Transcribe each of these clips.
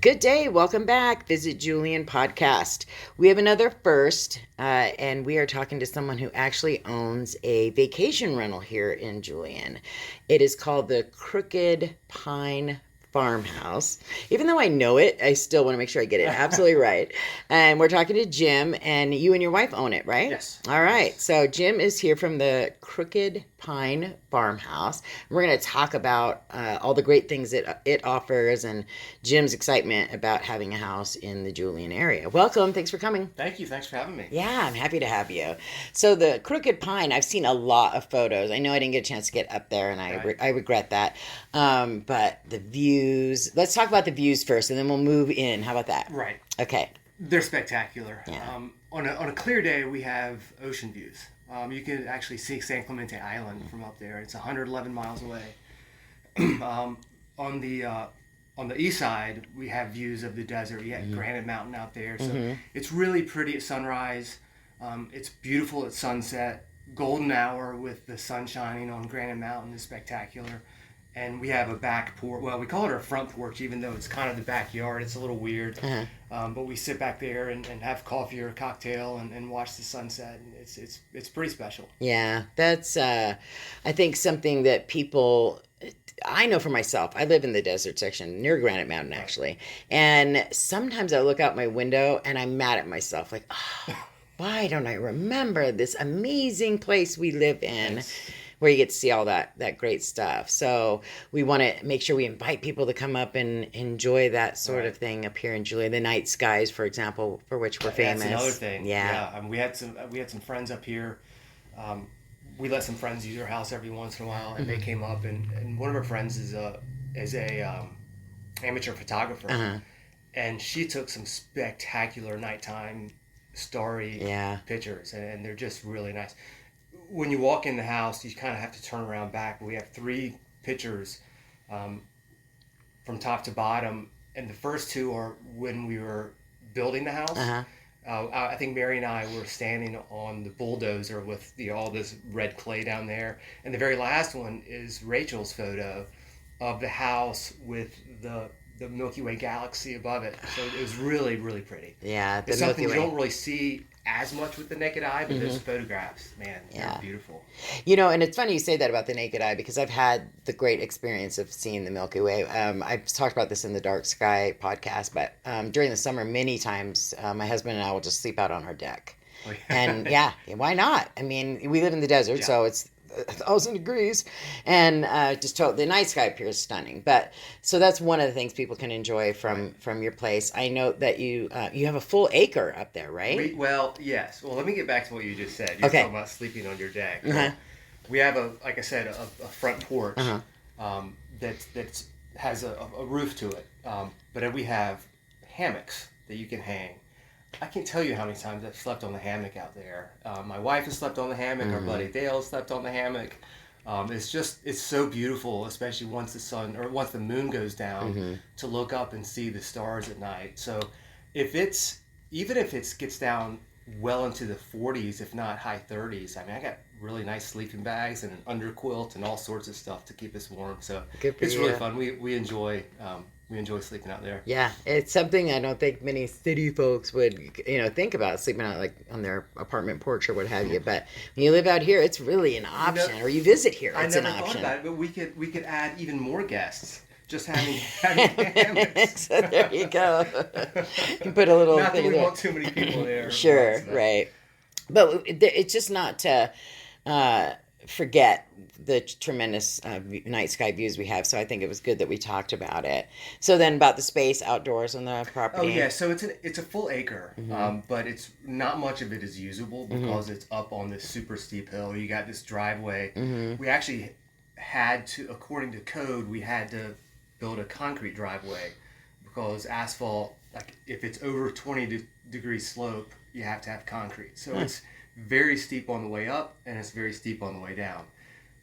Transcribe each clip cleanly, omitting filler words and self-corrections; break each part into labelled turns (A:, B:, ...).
A: Good day. Welcome back. Visit Julian Podcast. We have another first, and we are talking to someone who actually owns a vacation rental here in Julian. It is called the Crooked Pine Farmhouse. Even though I know it, I still want to make sure I get it absolutely right. And we're talking to Jim, and you and your wife own it, right?
B: Yes.
A: All right.
B: Yes.
A: So Jim is here from the Crooked Pine Farmhouse. We're going to talk about all the great things that it offers and Jim's excitement about having a house in the Julian area. Welcome. Thanks for coming.
B: Thank you. Thanks for having me.
A: Yeah, I'm happy to have you. So the Crooked Pine, I've seen a lot of photos. I know I didn't get a chance to get up there, and I regret that. But the views, let's talk about the views first, and then we'll move in. How about that?
B: Right.
A: Okay.
B: They're spectacular.
A: Yeah.
B: On a clear day, we have ocean views. You can actually see San Clemente Island from up there. It's 111 miles away. On the east side, we have views of the desert. You have Granite Mountain out there. So it's really pretty at sunrise. It's beautiful at sunset. Golden hour with the sun shining on Granite Mountain is spectacular. And we have a back porch. Well, we call it our front porch, even though it's kind of the backyard. It's a little weird. But we sit back there and have coffee or a cocktail and watch the sunset. And it's pretty special.
A: Yeah, that's, I think, something that people... I know for myself, I live in the desert section near Granite Mountain, actually. And sometimes I look out my window and I'm mad at myself. Like, oh, why don't I remember this amazing place we live in?
B: Yes.
A: Where you get to see all that great stuff. So we want to make sure we invite people to come up and enjoy that sort of thing up here in Julian. The night skies, for example, for which we're famous.
B: That's another thing.
A: Yeah.
B: We had some friends up here. We let some friends use our house every once in a while, and they came up, and one of our friends is a amateur photographer, and she took some spectacular nighttime starry pictures, and they're just really nice. When you walk in the house, you kind of have to turn around back. We have 3 pictures from top to bottom, and the first 2 are when we were building the house. I think Mary and I were standing on the bulldozer with all this red clay down there. And the very last one is Rachel's photo of the house with the Milky Way galaxy above it. So it was really, really pretty.
A: Yeah,
B: it's something you don't really see as much with the naked eye, but those photographs, man, they're beautiful.
A: You know, and it's funny you say that about the naked eye, because I've had the great experience of seeing the Milky Way. I've talked about this in the Dark Sky podcast, but during the summer, many times, my husband and I will just sleep out on our deck. Oh, yeah. And why not? I mean, we live in the desert, so it's 1,000 degrees, and the night sky appears stunning. But so that's one of the things people can enjoy from your place. I know that you have a full acre up there, right?
B: Yes. Well, let me get back to what you just said. You're talking about sleeping on your deck. Well, we have like I said, a front porch that has a roof to it. But then we have hammocks that you can hang. I can't tell you how many times I've slept on the hammock out there. My wife has slept on the hammock. Our buddy Dale has slept on the hammock. It's so beautiful, especially once the moon goes down, to look up and see the stars at night. So even if it gets down well into the 40s, if not high 30s, I mean, I got really nice sleeping bags and an underquilt and all sorts of stuff to keep us warm. So it's really fun. We enjoy sleeping out there. Yeah,
A: it's something I don't think many city folks would, think about, sleeping out like on their apartment porch or what have you. But when you live out here, it's really an option. Or you visit here, it's an option.
B: I never thought about it, but we could add even more guests. Just having hammocks.
A: So there you go. You can put a little
B: not
A: thing
B: that we
A: there.
B: Want too many people there.
A: Sure, right. But it's just not to forget the tremendous night sky views we have. So I think it was good that we talked about it. So then about the space outdoors on the property.
B: Oh yeah, so it's a full acre, but it's not much of it is usable because it's up on this super steep hill. You got this driveway. We actually had to, according to code, we had to build a concrete driveway because asphalt, like if it's over 20 degree slope, you have to have concrete. So it's very steep on the way up and it's very steep on the way down,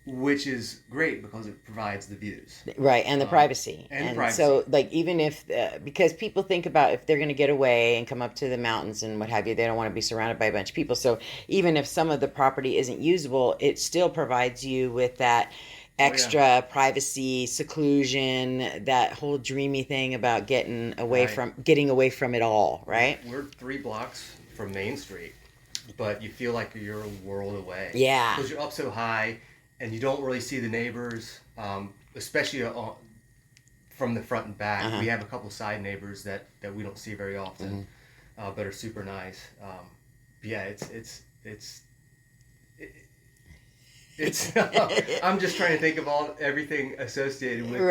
B: which is great because it provides the views.
A: Right, and the privacy.
B: And privacy.
A: So, like, even if, because people think about if they're going to get away and come up to the mountains and what have you, they don't want to be surrounded by a bunch of people. So even if some of the property isn't usable, it still provides you with that extra privacy, seclusion, that whole dreamy thing about getting away from it all, right?
B: We're 3 blocks from Main Street, but you feel like you're a world away.
A: Yeah.
B: Because you're up so high, and you don't really see the neighbors, especially from the front and back. We have a couple side neighbors that we don't see very often, but are super nice. Yeah, it's I'm just trying to think of everything associated with all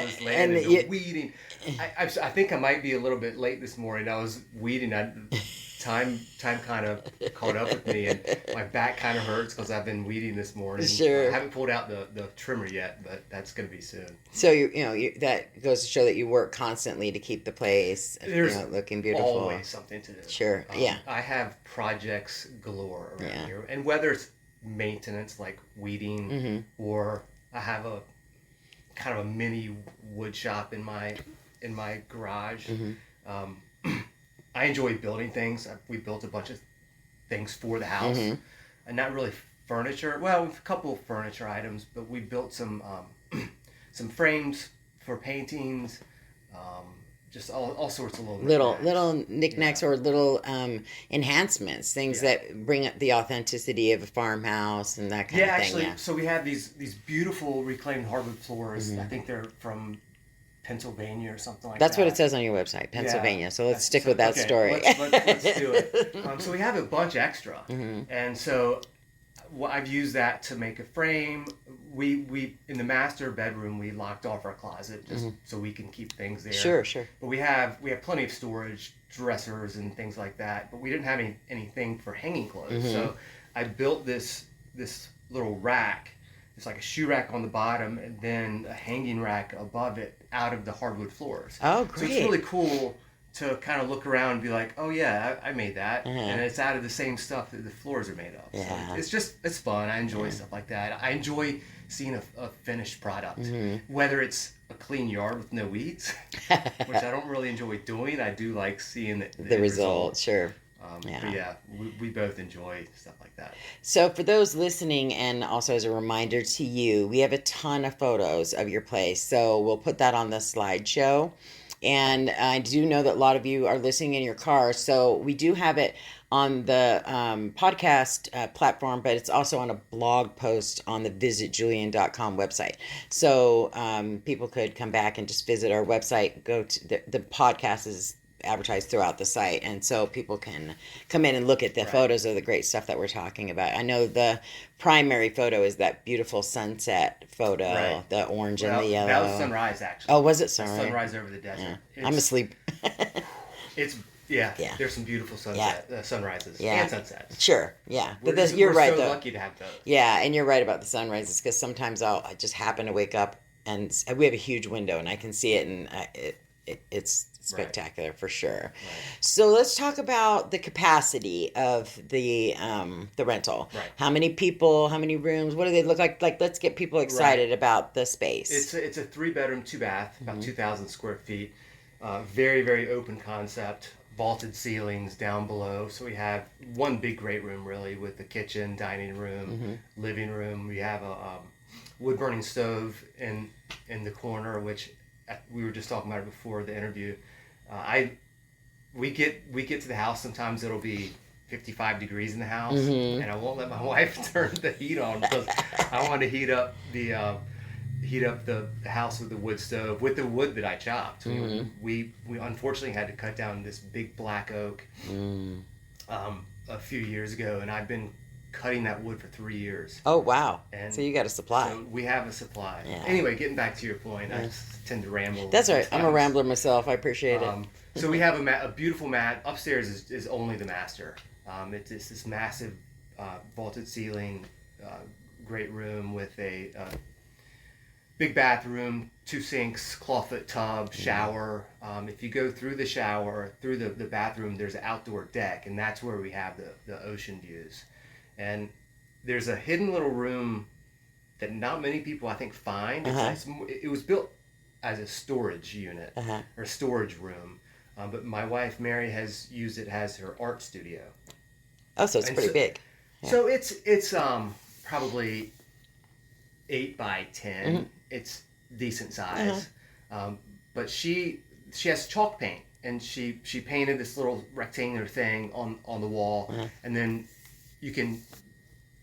B: this land and the weeding. I think I might be a little bit late this morning. I was weeding. Time kind of caught up with me, and my back kind of hurts because I've been weeding this morning.
A: Sure.
B: I haven't pulled out the trimmer yet, but that's going to be soon.
A: So that goes to show that you work constantly to keep the place looking beautiful.
B: Always something to do.
A: Sure. Yeah.
B: I have projects galore around here, and whether it's maintenance like weeding, or I have a kind of a mini wood shop in my garage. I enjoy building things. We built a bunch of things for the house, and not really furniture. Well, a couple of furniture items, but we built some frames for paintings, just all sorts of
A: little knickknacks or little enhancements, things that bring up the authenticity of a farmhouse and that kind of thing.
B: Actually, so we have these beautiful reclaimed hardwood floors. I think they're from Pennsylvania or something like that.
A: That's what it says on your website, Pennsylvania. So let's stick with that story.
B: Let's do it. So we have a bunch extra, and so I've used that to make a frame. We in the master bedroom we locked off our closet just so we can keep things there.
A: Sure.
B: But we have plenty of storage, dressers and things like that. But we didn't have anything for hanging clothes. So I built this little rack. It's like a shoe rack on the bottom and then a hanging rack above it out of the hardwood floors.
A: Oh, great.
B: So it's really cool to kind of look around and be like, oh yeah, I made that. And it's out of the same stuff that the floors are made of.
A: Yeah.
B: So it's fun. I enjoy stuff like that. I enjoy seeing a finished product. Whether it's a clean yard with no weeds, which I don't really enjoy doing. I do like seeing the result.
A: Sure.
B: But yeah, we both enjoy stuff like that.
A: So for those listening, and also as a reminder to you, we have a ton of photos of your place. So we'll put that on the slideshow. And I do know that a lot of you are listening in your car. So we do have it on the podcast platform, but it's also on a blog post on the visitjulian.com website. So people could come back and just visit our website. Go to the podcast is advertised throughout the site, and so people can come in and look at the photos of the great stuff that we're talking about. I know the primary photo is that beautiful sunset photo, the orange and the yellow.
B: That was sunrise, actually.
A: Oh, was it sunrise?
B: Sunrise over the desert.
A: Yeah. I'm asleep.
B: There's some beautiful sunrises and sunsets.
A: Sure, yeah.
B: We're
A: you're right,
B: so
A: though.
B: Lucky to have those.
A: Yeah, and you're right about the sunrises, because sometimes I just happen to wake up and we have a huge window and I can see it, and it's spectacular for sure. Right. So let's talk about the capacity of the rental. Right. How many people? How many rooms? What do they look like? Like, let's get people excited about the space.
B: It's a 3-bedroom, 2-bath, about 2,000 square feet. Very, very open concept. Vaulted ceilings down below. So we have one big great room really with the kitchen, dining room, living room. We have a wood burning stove in the corner, which we were just talking about it before the interview. We get to the house, sometimes it'll be 55 degrees in the house, and I won't let my wife turn the heat on because I want to heat up the house with the wood stove with the wood that I chopped. We unfortunately had to cut down this big black oak a few years ago, and I've been cutting that wood for 3 years.
A: Oh, wow.
B: And
A: so you got a supply.
B: So we have a supply.
A: Yeah.
B: Anyway, getting back to your point, I just tend to ramble.
A: That's all right. I'm a rambler myself. I appreciate it.
B: So we have a beautiful mat. Upstairs is only the master. It's this massive vaulted ceiling, great room with a big bathroom, 2 sinks, clawfoot tub, shower. If you go through the shower, through the bathroom, there's an outdoor deck, and that's where we have the ocean views. And there's a hidden little room that not many people, I think, find. It was built as a storage unit or storage room, but my wife Mary has used it as her art studio.
A: Oh, so it's pretty big.
B: Yeah. So it's probably 8 by 10. It's decent size. But she has chalk paint, and she painted this little rectangular thing on the wall, and then you can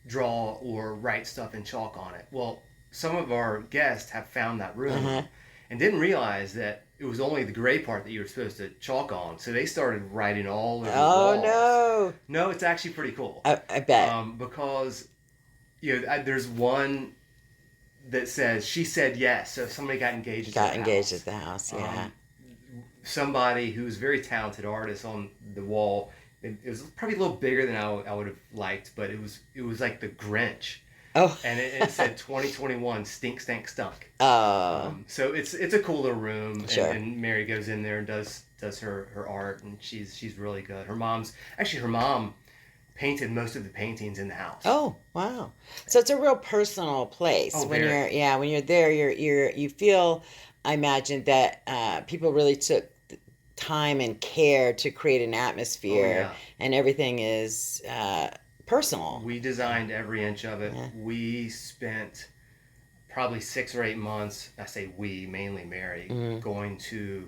B: draw or write stuff in chalk on it. Well, some of our guests have found that room and didn't realize that it was only the gray part that you were supposed to chalk on. So they started writing all over the walls.
A: Oh,
B: no! No, it's actually pretty cool.
A: I bet.
B: Because there's one that says she said yes. So somebody got engaged.
A: Got engaged at the house. Yeah.
B: Somebody who's a very talented artist on the wall. It was probably a little bigger than I would have liked, but it was like the Grinch.
A: Oh.
B: And it said 2021 stink stank stunk.
A: Oh.
B: So it's a cool little room,
A: Sure.
B: and Mary goes in there and does her art, and she's really good. Her mom painted most of the paintings in the house.
A: Oh, wow. So it's a real personal place.
B: Oh,
A: when
B: very.
A: when you're there, you feel, I imagine, that people really took time and care to create an atmosphere, and everything is personal.
B: We designed every inch of it.
A: Yeah.
B: We spent probably 6 or 8 months, I say we, mainly Mary, going to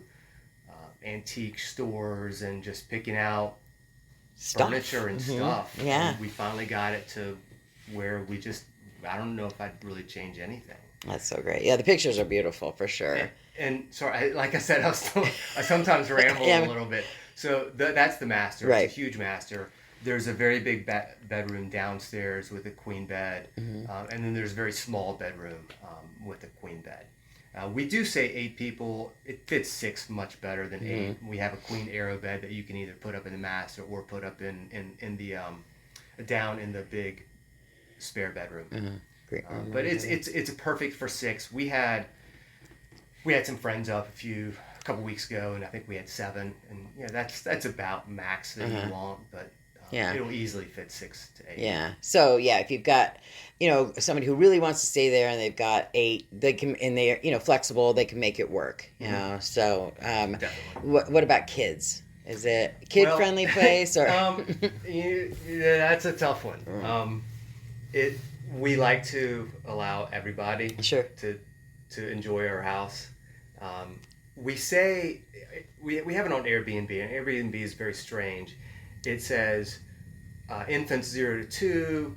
B: antique stores and just picking out furniture and stuff.
A: Yeah.
B: And we finally got it to where I don't know if I'd really change anything.
A: That's so great. Yeah, the pictures are beautiful for sure.
B: And sorry, like I said, I sometimes ramble a little bit. So that's the master.
A: Right.
B: It's a huge master. There's a very big bedroom downstairs with a queen bed, and then there's a very small bedroom with a queen bed. We do say 8 people. It fits 6 much better than 8. We have a queen arrow bed that you can either put up in the master or put up in the down in the big spare bedroom.
A: Great.
B: But it's a perfect for 6. We had some friends up a couple weeks ago, and I think we had 7, and that's about max that you want, but it'll easily fit 6 to 8.
A: Yeah. So if you've got somebody who really wants to stay there and they've got 8, they can, and they're flexible, they can make it work. So what about kids? Is it a kid friendly place or?
B: That's a tough one. We like to allow everybody to enjoy our house. We say we have it on Airbnb, and Airbnb is very strange. It says infants 0 to 2,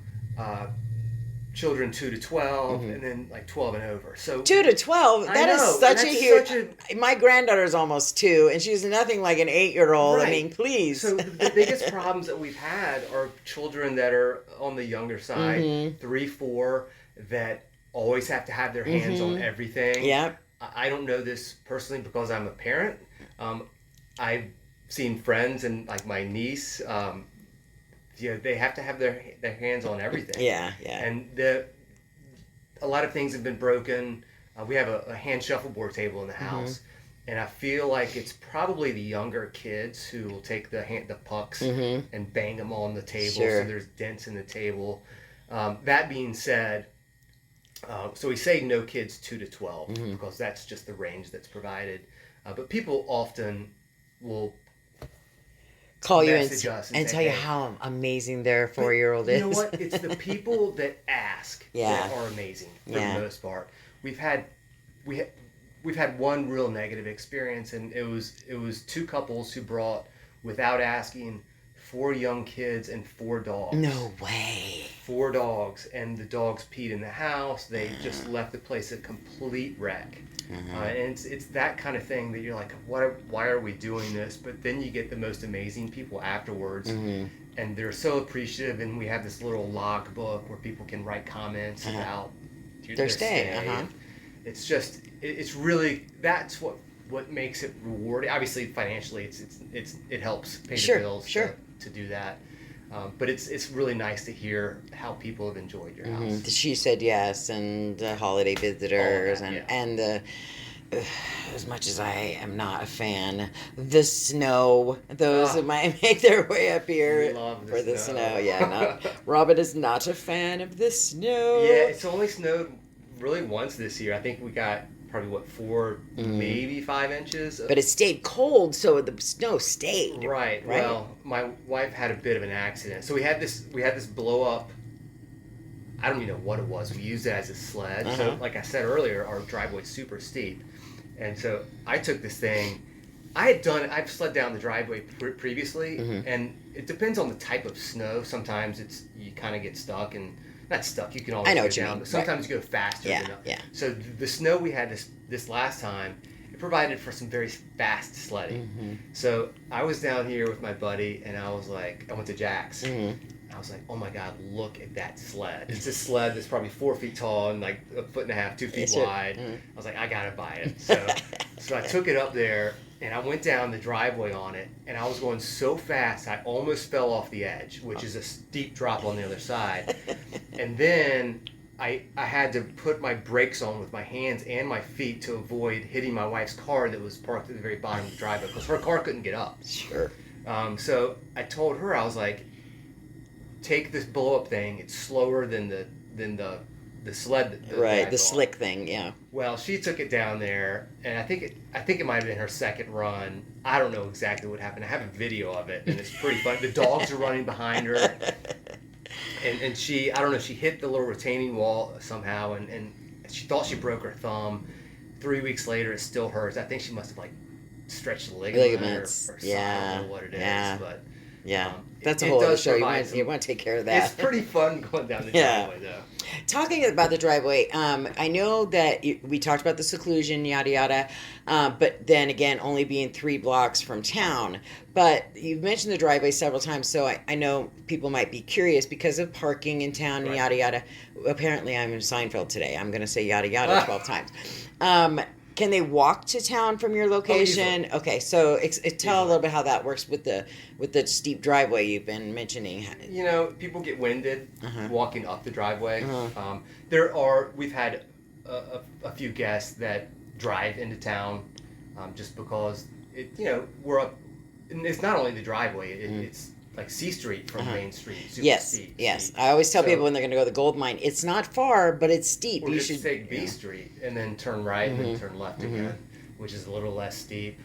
B: children 2 to 12, and then like 12 and over. So
A: 2 to 12. That is such a huge. My granddaughter's almost 2, and she's nothing like an 8-year-old. Right. I mean, please.
B: So the biggest problems that we've had are children that are on the younger side, 3, 4, that always have to have their hands on everything.
A: Yep.
B: I don't know this personally because I'm a parent. I've seen friends and like my niece. They have to have their hands on everything. Yeah. And a lot of things have been broken. We have a hand shuffleboard table in the house, and I feel like it's probably the younger kids who will take the pucks and bang them on the table, so there's dents in the table. That being said, so we say no kids 2 to 12 because that's just the range that's provided. But people often will
A: call you and tell you how amazing their 4-year-old is.
B: You know what? It's the people that ask that are amazing for the most part. We've had one real negative experience, and it was 2 couples who brought, without asking, 4 young kids and 4 dogs.
A: No way.
B: 4 dogs, and the dogs peed in the house. They just left the place a complete wreck. And it's that kind of thing that you're like, why are we doing this? But then you get the most amazing people afterwards, and they're so appreciative. And we have this little log book where people can write comments about their stay. It's just, it's really, that's what makes it rewarding. Obviously, financially, it helps pay the bills to do that. But it's really nice to hear how people have enjoyed your house.
A: She said yes, and holiday visitors, and the as much as I am not a fan, the snow. Those that might make their way up here for the snow. Yeah, Robin is not a fan of the snow.
B: Yeah, it's only snowed really once this year. I think we got probably 4, maybe 5 inches.
A: But it stayed cold, so the snow stayed.
B: Right. Well, my wife had a bit of an accident, so we had this blow up I don't even know what it was. We used it as a sled. So like I said earlier, our driveway's super steep. And so I took this thing. I've slid down the driveway previously, and it depends on the type of snow. Sometimes you kind of get stuck, and not stuck. You can always go down, but sometimes you go faster.
A: Yeah.
B: So the snow we had this last time, it provided for some very fast sledding. So I was down here with my buddy, and I went to Jack's. I was like, oh my God, look at that sled. It's a sled that's probably 4 feet tall and like 1.5 feet, 2 feet wide. I was like, I gotta buy it. So I took it up there, and I went down the driveway on it, and I was going so fast I almost fell off the edge, which is a steep drop on the other side. And then I had to put my brakes on with my hands and my feet to avoid hitting my wife's car that was parked at the very bottom of the driveway because her car couldn't get up.
A: Sure.
B: So I told her, I was like, take this blow up thing. It's slower than the sled.
A: The slick thing. Yeah.
B: Well, she took it down there, and I think it might have been her second run. I don't know exactly what happened. I have a video of it, and it's pretty fun. The dogs are running behind her, and she, I don't know, she hit the little retaining wall somehow, and she thought she broke her thumb. 3 weeks later, it still hurts. I think she must have like stretched the ligaments or something. I don't know what it is, but.
A: Yeah, that's a whole other show. You want to take care of that.
B: It's pretty fun going down the driveway, though.
A: Talking about the driveway, I know that we talked about the seclusion, yada, yada, but then again, only being 3 blocks from town. But you've mentioned the driveway several times, so I know people might be curious because of parking in town and yada, yada. Apparently, I'm in Seinfeld today. I'm going to say yada, yada 12 times. Can they walk to town from your location? Okay, so tell a little bit how that works with the steep driveway you've been mentioning.
B: You know, people get winded walking up the driveway. We've had a few guests that drive into town just because we're up. And it's not only the driveway; it's like C Street from Main Street. Super steep.
A: Yes. I always tell people when they're going to go to the gold mine, it's not far, but it's steep.
B: Or you should take B Street and then turn right and then turn left again, which is a little less steep.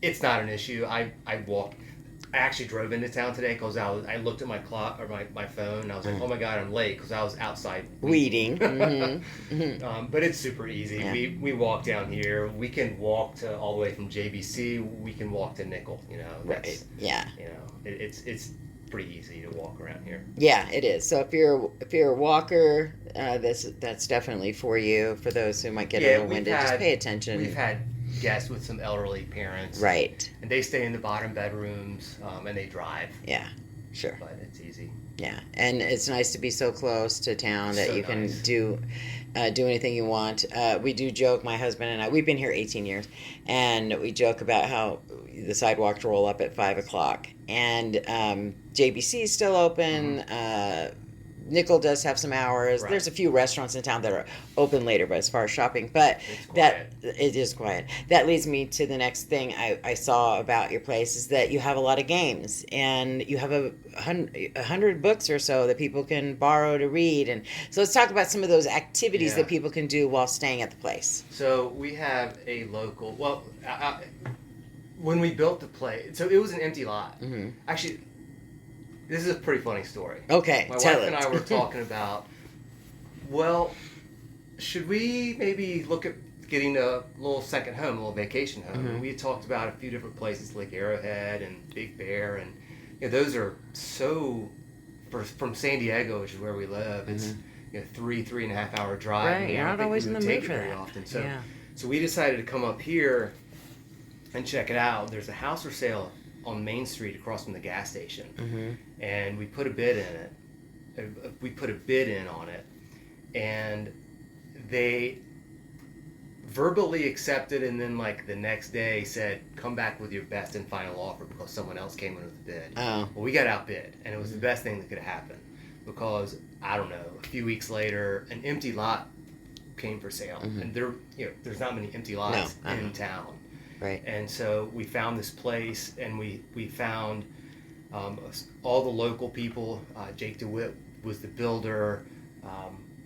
B: It's not an issue. I walk. I actually drove into town today because I looked at my clock or my phone and I was like, oh my God, I'm late because I was outside
A: weeding.
B: But it's super easy. Yeah. We walk down here. We can walk all the way from JBC. We can walk to Nickel.
A: Right. Yeah.
B: It's pretty easy to walk around here.
A: Yeah, it is. So if you're a walker, that's definitely for you. For those who might get a little winded, just pay attention.
B: We've had guests with some elderly parents,
A: right?
B: And they stay in the bottom bedrooms, and they drive.
A: Yeah, sure.
B: But it's easy.
A: Yeah, and it's nice to be so close to town that you can do anything you want. We do joke, my husband and I. We've been here 18 years, and we joke about how the sidewalks roll up at 5 o'clock, and JBC is still open. Nickel does have some hours. Right. There's a few restaurants in town that are open later, but as far as shopping, but it is quiet. That leads me to the next thing I saw about your place is that you have a lot of games and you have 100 books or so that people can borrow to read. And so let's talk about some of those activities that people can do while staying at the place.
B: So we have a local, when we built the place, so it was an empty lot. Mm-hmm. Actually, this is a pretty funny story.
A: Okay,
B: my wife and I were talking about, should we maybe look at getting a little second home, a little vacation home? Mm-hmm. And we had talked about a few different places like Arrowhead and Big Bear, and those are so, from San Diego, which is where we live, it's 3.5 hour drive.
A: Right, you're not always in the mood for that.
B: Often. So we decided to come up here and check it out. There's a house for sale on Main Street across from the gas station, and we put a bid in it. We put a bid in on it, and they verbally accepted, and then like the next day said, "Come back with your best and final offer," because someone else came in with the bid.
A: Oh.
B: Well, we got outbid, and it was the best thing that could have happened because I don't know. A few weeks later, an empty lot came for sale, and there's not many empty lots in town.
A: Right.
B: And so we found this place, and we found all the local people. Jake DeWitt was the builder.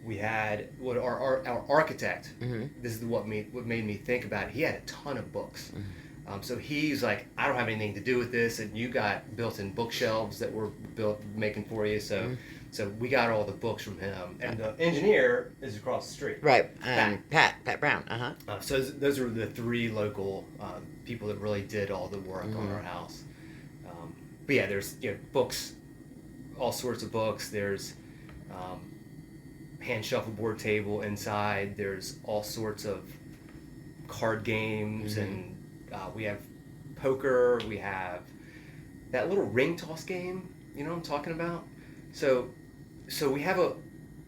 B: We had our architect. Mm-hmm. This is what made me think about it. He had a ton of books. Mm-hmm. So he's like, I don't have anything to do with this, and you got built-in bookshelves that we're making for you. So So we got all the books from him, and the engineer is across the street.
A: Right, Pat Brown.
B: So those are the three local people that really did all the work on our house. But yeah, there's books, all sorts of books. There's hand shuffleboard table inside. There's all sorts of card games, and we have poker. We have that little ring toss game. You know what I'm talking about? So we have a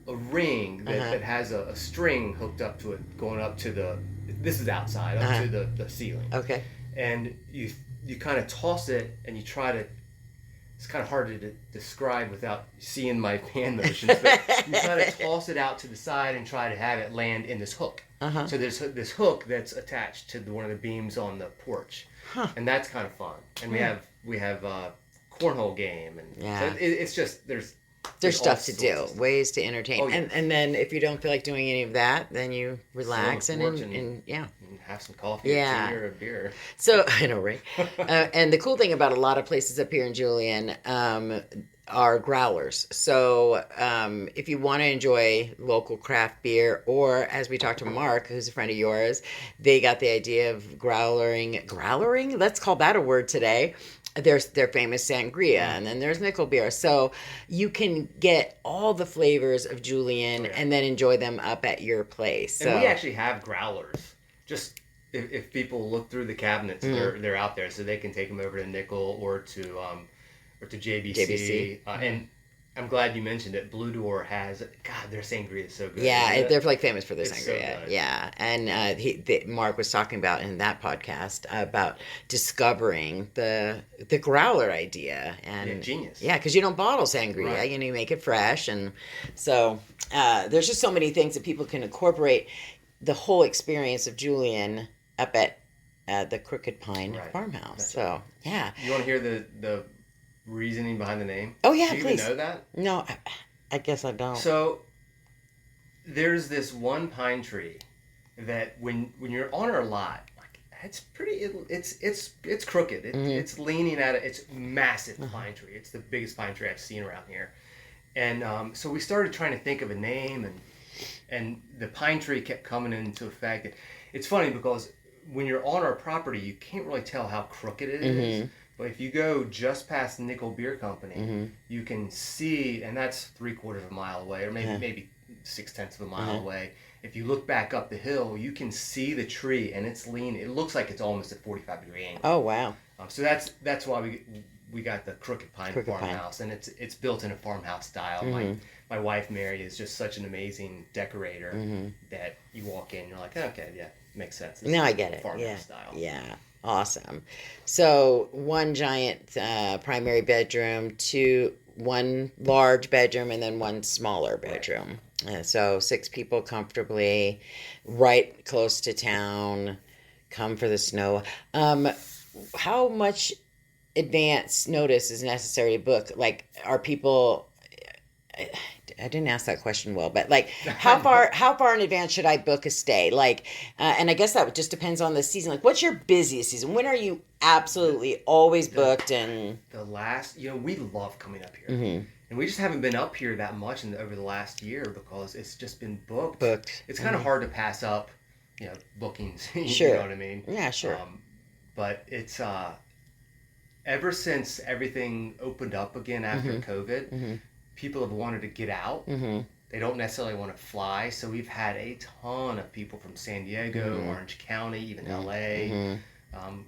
B: ring that has a string hooked up to it, going up to this is outside, up to the ceiling.
A: Okay.
B: And you kind of toss it, and you try to. It's kind of hard to describe without seeing my hand motions, but you kind of toss it out to the side and try to have it land in this hook. So there's this hook that's attached to one of the beams on the porch, and that's kind of fun. And we have cornhole game, and so it's just there's
A: stuff to do, ways to entertain.
B: Oh, yeah.
A: And then if you don't feel like doing any of that, then you relax and
B: have some coffee or tea or a beer.
A: So I know, right? And the cool thing about a lot of places up here in Julian are growlers. So if you want to enjoy local craft beer, or as we talked to Mark, who's a friend of yours, they got the idea of growlering? Let's call that a word today. There's their famous sangria, and then there's nickel beer. So you can get all the flavors of Julian and then enjoy them up at your place. So.
B: And we actually have growlers. Just if people look through the cabinets, they're out there, so they can take them over to Nickel or to JBC. And I'm glad you mentioned it. Blue Door has their sangria is so good.
A: Yeah, they're like famous for their
B: It's
A: sangria.
B: so good.
A: Yeah, and Mark was talking about in that podcast about discovering the growler idea and
B: genius.
A: Yeah, because you don't bottle sangria,
B: Right.
A: you make it fresh, and so there's just so many things that people can incorporate the whole experience of Julian up at the Crooked Pine Farmhouse.
B: That's
A: so yeah,
B: you want to hear the reasoning behind the name?
A: Oh yeah,
B: Do you
A: please.
B: even know that?
A: No, I guess I don't.
B: So there's this one pine tree that when you're on our lot, like it's pretty. It's crooked. It's leaning at it. It's massive pine tree. It's the biggest pine tree I've seen around here. And so we started trying to think of a name, and the pine tree kept coming into effect. It's funny because when you're on our property, you can't really tell how crooked it is. But if you go just past Nickel Beer Company, you can see, and that's 3/4 of a mile away, or maybe 6/10 of a mile away. If you look back up the hill, you can see the tree, and it's leaning. It looks like it's almost at 45-degree angle.
A: Oh wow!
B: So that's why we got the Crooked Pine Farmhouse, and it's built in a farmhouse style. My wife Mary is just such an amazing decorator that you walk in, you're like, okay, yeah, makes sense.
A: Now I get it.
B: Farmhouse style.
A: Yeah. Awesome. So one giant primary bedroom, one large bedroom, and then one smaller bedroom. So 6 people comfortably, right close to town. Come for the snow. How much advance notice is necessary to book? Like, are people? I didn't ask that question well, but like, how far in advance should I book a stay? Like, and I guess that just depends on the season. Like, what's your busiest season? When are you absolutely always booked? And
B: the last, we love coming up here, and we just haven't been up here that much over the last year because it's just been booked. It's kind of hard to pass up, bookings.
A: Sure.
B: You know what I mean?
A: Yeah, sure.
B: But it's ever since everything opened up again after COVID. People have wanted to get out. They don't necessarily want to fly. So we've had a ton of people from San Diego, Orange County, even LA,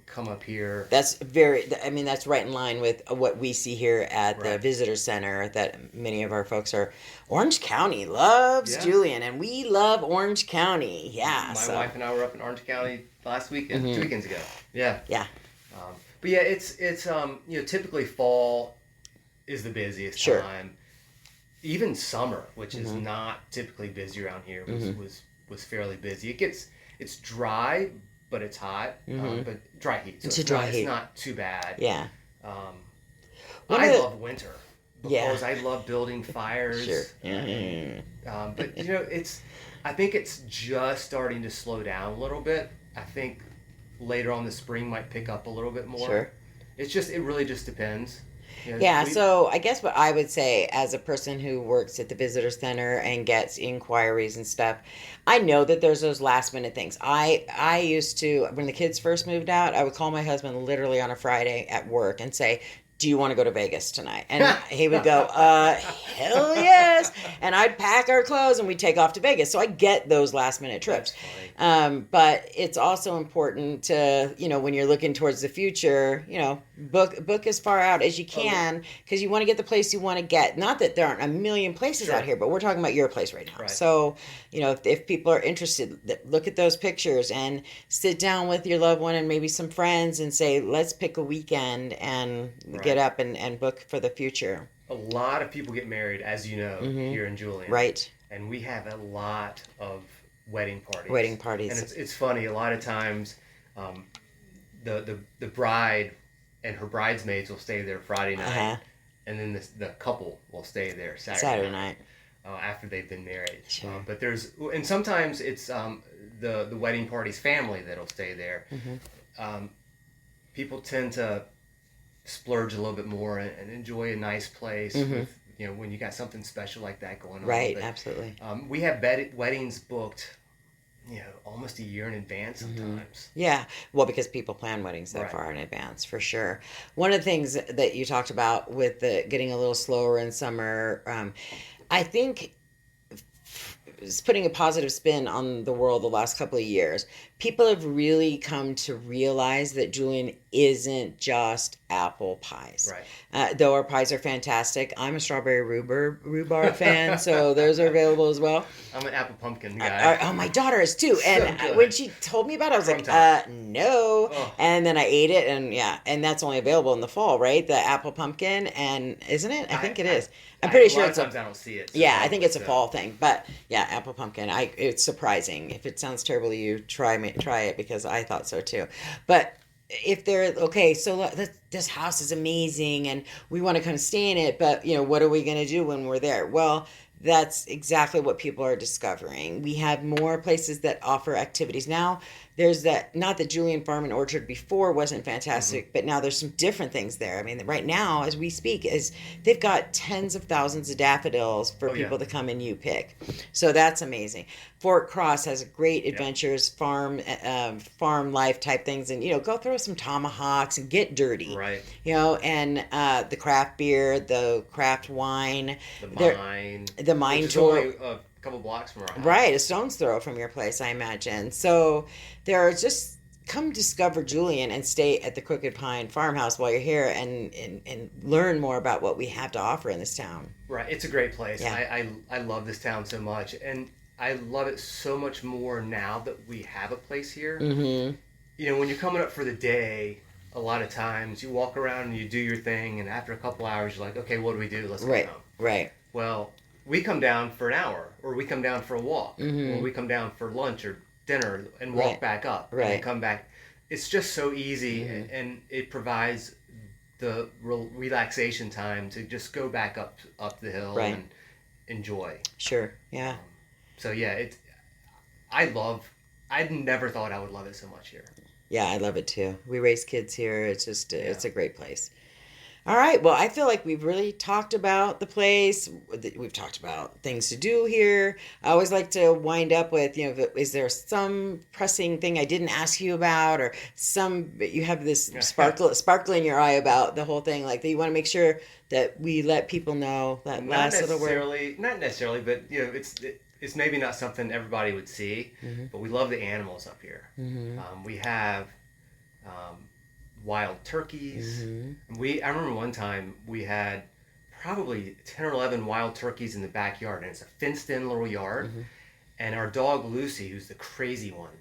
B: come up here.
A: That's that's right in line with what we see here at the visitor center, that many of our folks are. Orange County loves Julian, and we love Orange County. Yeah.
B: My wife and I were up in Orange County last weekend, 2 weekends ago. Yeah.
A: Yeah.
B: But yeah, it's typically fall is the busiest time. Even summer, which is not typically busy around here, was fairly busy. It's dry, but it's hot. But dry heat. So it's dry heat. It's not too bad.
A: Yeah.
B: I love winter because I love building fires.
A: Sure. Yeah.
B: But I think it's just starting to slow down a little bit. I think later on the spring might pick up a little bit more.
A: Sure.
B: It really just depends.
A: Yeah, so I guess what I would say as a person who works at the visitor center and gets inquiries and stuff, I know that there's those last minute things. I used to, when the kids first moved out, I would call my husband literally on a Friday at work and say, do you want to go to Vegas tonight? And he would go, hell yes. And I'd pack our clothes and we'd take off to Vegas. So I get those last minute trips. But it's also important to, when you're looking towards the future, book as far out as you can, because you want to get the place you want to get. Not that there aren't a million places out here, but we're talking about your place right now. Right. So, if people are interested, look at those pictures and sit down with your loved one and maybe some friends and say, let's pick a weekend and get up and book for the future.
B: A lot of people get married, as you know, here in Julian.
A: Right.
B: And we have a lot of wedding parties. And it's funny, a lot of times the bride and her bridesmaids will stay there Friday night, and then the couple will stay there Saturday night. After they've been married.
A: Sure.
B: But and sometimes it's the wedding party's family that'll stay there. People tend to splurge a little bit more and enjoy a nice place with, when you got something special like that going on.
A: Right, absolutely.
B: We have weddings booked, almost a year in advance sometimes.
A: Yeah, well, because people plan weddings that far in advance, for sure. One of the things that you talked about with the getting a little slower in summer, I think it's putting a positive spin on the world the last couple of years. People have really come to realize that Julian isn't just apple pies.
B: Right.
A: Though our pies are fantastic. I'm a strawberry rhubarb fan, so those are available as well.
B: I'm an apple pumpkin guy.
A: My daughter is too. And when she told me about it, I was like, no. Oh. And then I ate it, and that's only available in the fall, right? The apple pumpkin, and isn't it? I think it is. I'm pretty sure it's
B: a lot of times I don't see it. So
A: I think it's a fall thing. But yeah, apple pumpkin. It's surprising. If it sounds terrible to you, try it, because I thought so too. But if they're okay, so this house is amazing and we want to come stay in it, but what are we going to do when we're there? Well, that's exactly what people are discovering. We have more places that offer activities now. There's not that Julian Farm and Orchard before wasn't fantastic, but now there's some different things there. I mean, right now, as we speak, they've got tens of thousands of daffodils for people to come and you pick. So that's amazing. Fort Cross has great adventures, farm life type things, and go throw some tomahawks and get dirty.
B: Right.
A: And the craft beer, the craft wine,
B: the
A: mine tour.
B: Only a couple blocks from our house.
A: Right, a stone's throw from your place, I imagine. So there are just come discover Julian and stay at the Crooked Pine Farmhouse while you're here and learn more about what we have to offer in this town.
B: Right, it's a great place.
A: Yeah.
B: I love this town so much, and I love it so much more now that we have a place here. Mm-hmm. When you're coming up for the day, a lot of times you walk around and you do your thing, and after a couple hours you're like, okay, what do we do? Let's go home.
A: Right.
B: Well, we come down for an hour, or we come down for a walk, or we come down for lunch or dinner and walk back up and then come back. It's just so easy, and it provides the relaxation time to just go back up the hill and enjoy.
A: Sure, yeah.
B: I never thought I would love it so much here.
A: Yeah, I love it too. We raise kids here. It's just, it's a great place. All right. Well, I feel like we've really talked about the place. We've talked about things to do here. I always like to wind up with, is there some pressing thing I didn't ask you about, or you have this sparkle in your eye about the whole thing, like that you want to make sure that we let people know that last little word.
B: Not necessarily, but it's maybe not something everybody would see, but we love the animals up here. We have wild turkeys. I remember one time we had probably 10 or 11 wild turkeys in the backyard, and it's a fenced-in little yard. And our dog Lucy, who's the crazy one,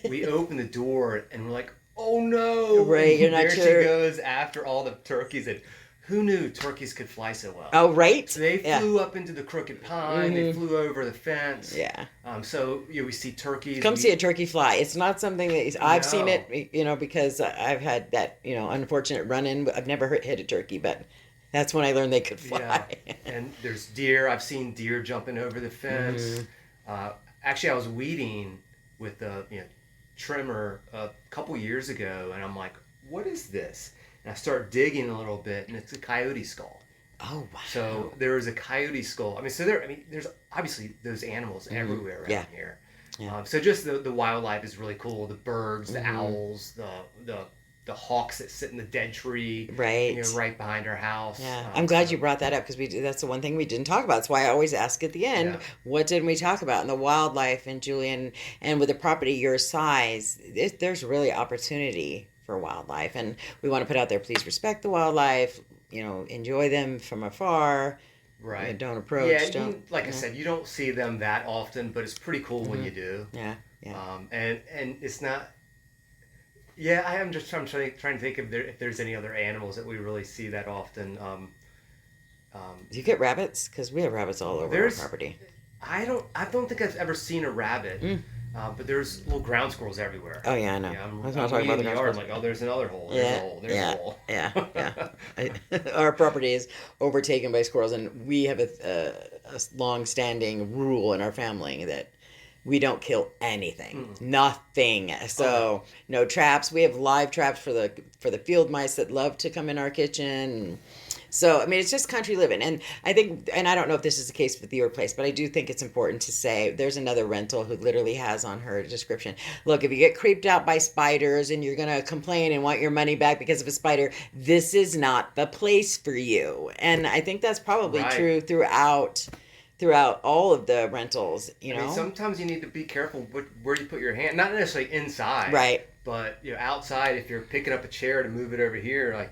B: we opened the door and we're like, oh no!
A: Right, you're not sure.
B: There she goes after all the turkeys. And who knew turkeys could fly so well?
A: Oh, right.
B: So they flew up into the Crooked Pine. They flew over the fence.
A: Yeah.
B: So we see turkeys.
A: Come see a turkey fly. It's not something that I've seen it, because I've had that, unfortunate run-in. I've never hit a turkey, but that's when I learned they could fly.
B: Yeah. And there's deer. I've seen deer jumping over the fence. Actually, I was weeding with the trimmer a couple years ago, and I'm like, what is this? and I start digging a little bit, and it's a coyote skull.
A: Oh, wow.
B: So there was a coyote skull. I mean, there's obviously those animals everywhere around here. Yeah. So just the wildlife is really cool. The birds, the owls, the hawks that sit in the dead tree,
A: right,
B: right behind our house.
A: Yeah, I'm glad you brought that up because that's the one thing we didn't talk about. That's why I always ask at the end, what didn't we talk about? And the wildlife, and Julian, and with a property your size, there's really opportunity for wildlife, and we want to put out there: please respect the wildlife. Enjoy them from afar.
B: Right.
A: Don't approach.
B: Yeah, I said, you don't see them that often, but it's pretty cool when you do.
A: Yeah.
B: And it's not. Yeah, I'm trying to think if there's any other animals that we really see that often.
A: Do you get rabbits? Because we have rabbits all over our property.
B: I don't think I've ever seen a rabbit. But there's little ground squirrels everywhere.
A: Oh yeah, I know.
B: Yeah,
A: I was not talking about the ground squirrels.
B: Like, oh, there's another hole. There's a hole. There's a hole.
A: Yeah. Our property is overtaken by squirrels, and we have a long-standing rule in our family that we don't kill anything, nothing. So no traps. We have live traps for the field mice that love to come in our kitchen. So, I mean, it's just country living. And I think, and I don't know if this is the case with your place, but I do think it's important to say there's another rental who literally has on her description, look, if you get creeped out by spiders and you're going to complain and want your money back because of a spider, this is not the place for you. And I think that's probably true throughout all of the rentals, I mean,
B: sometimes you need to be careful where you put your hand, not necessarily inside.
A: Right.
B: But, outside, if you're picking up a chair to move it over here,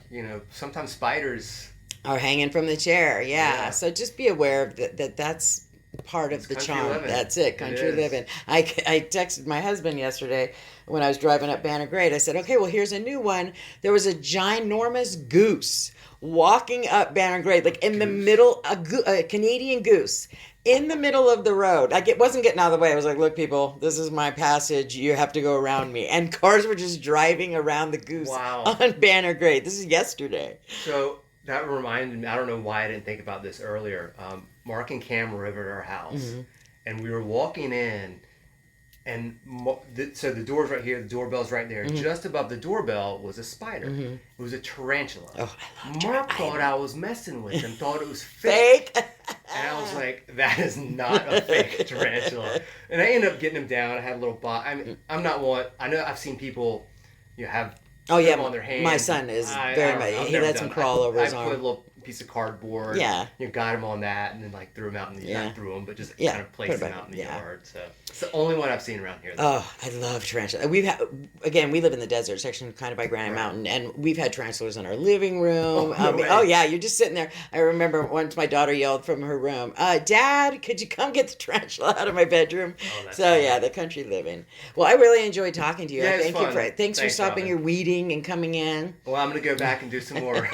B: sometimes spiders
A: are hanging from the chair. Yeah. So just be aware of that's part of the charm.
B: Living.
A: That's it. Country living. I texted my husband yesterday when I was driving up Banner Grade. I said, okay, well, here's a new one. There was a ginormous goose walking up Banner Grade, like in the middle, a Canadian goose in the middle of the road. Like, it wasn't getting out of the way. I was like, look, people, this is my passage. You have to go around me. And cars were just driving around the goose on Banner Grade. This is yesterday.
B: So that reminded me, I don't know why I didn't think about this earlier. Mark and Cam were over at our house, and we were walking in, and so the door's right here, the doorbell's right there. Just above the doorbell was a spider. It was a tarantula. Oh, I love Mark thought I was messing with him, thought it was fake. And I was like, that is not a fake tarantula. And I ended up getting him down. I had a little box. I mean, I'm not one. I know I've seen people have on their hands.
A: My son is very much. He lets him crawl over his arm.
B: I put a little piece of cardboard.
A: Yeah.
B: Got him on that, and then threw him out in the not threw him, but just kind of placed him out in the yard. So it's the only one I've seen around here.
A: Oh, I love tarantulas. We live in the desert section, kind of by Granite Mountain, and we've had tarantulas in our living room. You're just sitting there. I remember once my daughter yelled from her room, "Dad, could you come get the tarantula out of my bedroom?" The country living. Well, I really enjoyed talking to you.
B: Yeah,
A: Thanks for stopping your weeding and coming in.
B: Well, I'm going to go back and do some more.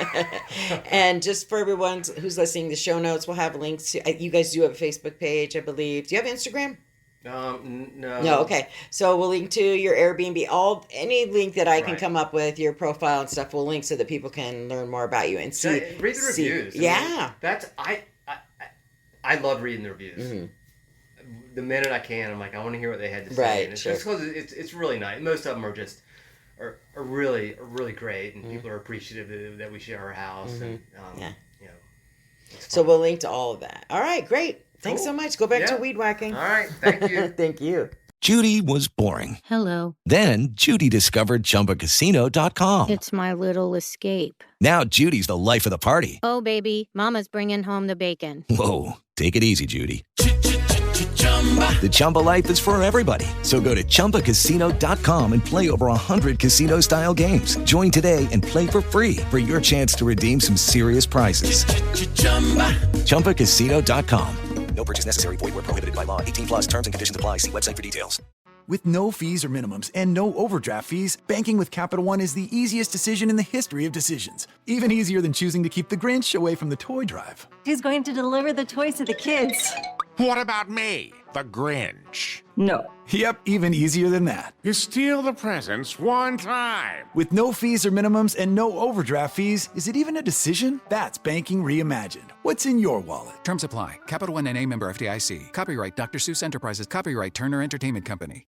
A: And just for everyone who's listening, the show notes will have links to. You guys do have a Facebook page, I believe. Do you have Instagram?
B: No.
A: No, okay. So we'll link to your Airbnb. Any link that I can come up with, your profile and stuff, we'll link so that people can learn more about you and see.
B: Read the reviews. I love reading the reviews. The minute I can, I'm like, I want to hear what they had to say.
A: Right.
B: And it's just because it's really nice. Most of them are just are really great, and people are appreciative that we share our house. And,
A: so we'll link to all of that. All right, great. Thanks so much. Go back to weed whacking.
B: All right, thank you.
A: Thank you.
C: Judy was boring.
D: Hello.
C: Then Judy discovered ChumbaCasino.com.
D: It's my little escape.
C: Now Judy's the life of the party.
D: Oh, baby, mama's bringing home the bacon.
C: Whoa, take it easy, Judy. The Chumba life is for everybody. So go to ChumbaCasino.com and play over 100 casino-style games. Join today and play for free for your chance to redeem some serious prizes. ChumbaCasino.com. No purchase necessary. Void where prohibited by law. 18 plus terms and conditions apply. See website for details.
E: With no fees or minimums and no overdraft fees, banking with Capital One is the easiest decision in the history of decisions. Even easier than choosing to keep the Grinch away from the toy drive.
F: Who's going to deliver the toys to the kids?
G: What about me, the Grinch?
F: No.
E: Yep, even easier than that.
G: You steal the presents one time.
E: With no fees or minimums and no overdraft fees, is it even a decision? That's banking reimagined. What's in your wallet?
H: Terms apply. Capital One NA, member FDIC. Copyright Dr. Seuss Enterprises. Copyright Turner Entertainment Company.